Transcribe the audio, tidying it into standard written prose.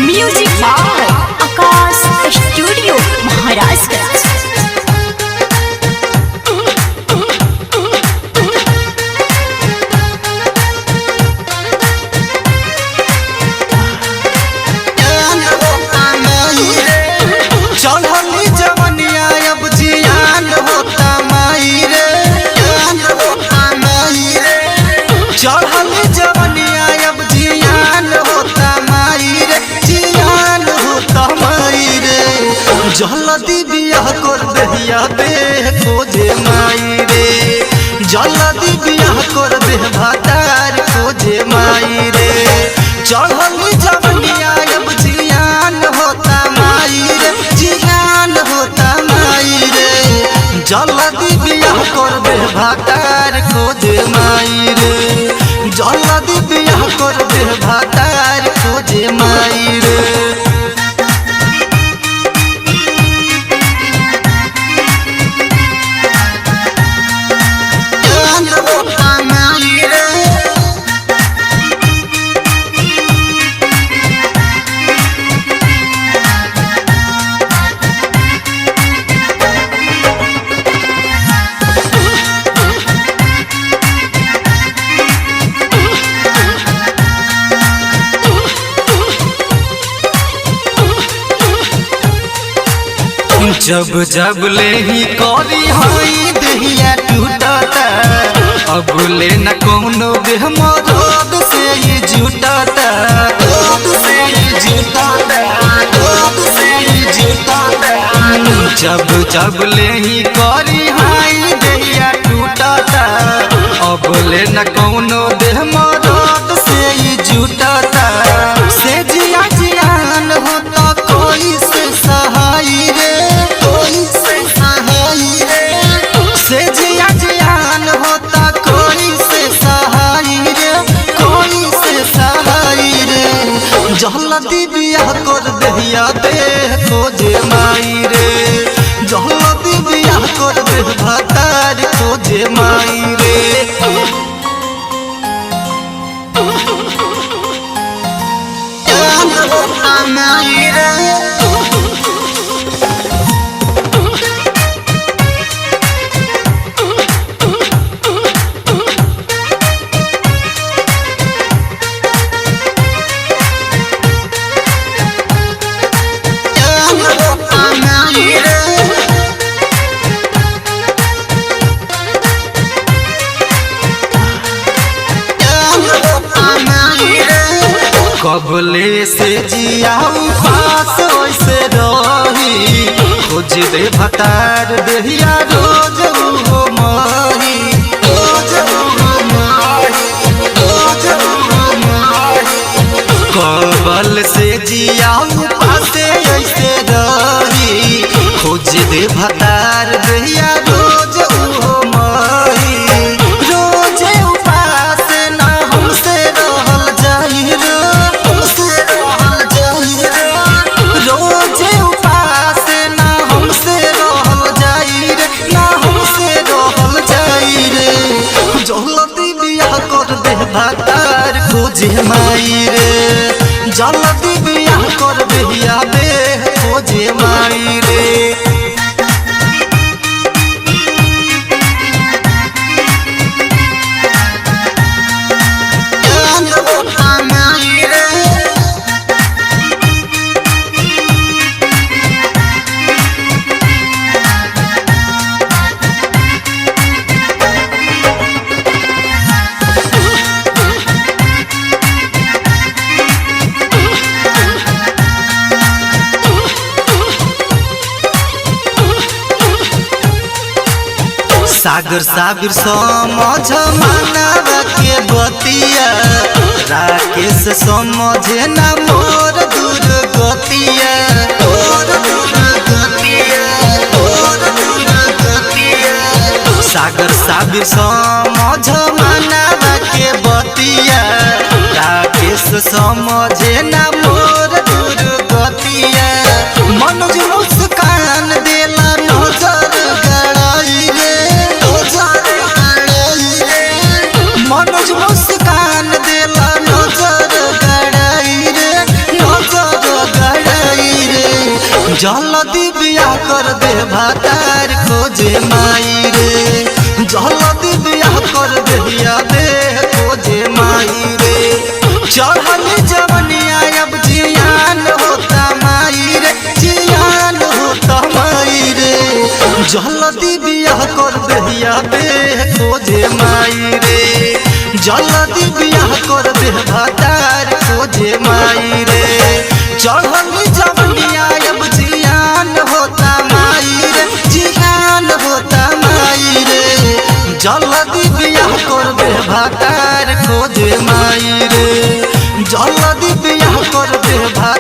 Music by Akash studio Maharajganj. चढ़ली जवनिया अब जियान होता माई रे, चढ़ली जवनिया अब जियान होता माई रे, जियान होता माई रे। जल्दी बियाह कर दहिया बे खोजे माई रे, जल्दी बियाह कर दे भातार खोजे माई रे। चढ़ली जवनिया अब जियान होता माई रे, जियान होता माई रे। जल्दी बियाह कर दे भातार खोजे माई रे, जल्दी बियाह कर दे भातार खोजे माई रे। जब जब ले ही करी हई दहिया टूटता, अब ले न कोनो बेहमरोद से ही जुटता, जब जब ले ही करी हई दहिया टूटता, अब ले न कोनो बेहमरोद से ही जुटता। से जिया जियान होता कोई से सहाय रे, से जिया जियान होता कोई से सहाय रे, कोई से सहाय रे। जल्दी बियाह कर दहिया दे खोजे माई रे, जल्दी बियाह कर दे भातार खोजे माई रे। कबले से जियाऊ पास वैसे रही, खोज दे भतार दहिया रोज हो माही, कबल से जियाऊ पास ऐसे रही, खोज दे भतार दहिया रोज हो माही। जल्दी बियाह कर दे भातार खोजे माई रे, जल्दी बियाह कर दहिया बे खोजे माई रे। सागर साबिर समझ मानव के बतिया, राकेश समझे न मोर दुर्गतिया, सागर साबिर समझ मानव के बतिया, राकेश समझे न मोर दुर्गतिया। मनोज मुस्कान देला नजर गड़ाई रे, नजर गड़ाई रे। मनोज मुस्कान देला नजर गड़ाई रे, नजर गड़ाई रे। जल्दी बियाह कर दे भातार खोजे माई रे, जल्दी बियाह कर दे दे खोजे माई रे। चढ़ल जवनिया अब जियान होता माई रे, जियान होता माई रे। जल्दी बियाह कर दे खोजे माई रे, जल्दी बियाह कर दे भातार खोजे माई रे। चढ़ल जवनिया अब जियान होता माई रे, जियान होता माई रे। जल्दी बियाह कर दे भातार खोजे माई रे, जल्दी बियाह कर दे भातार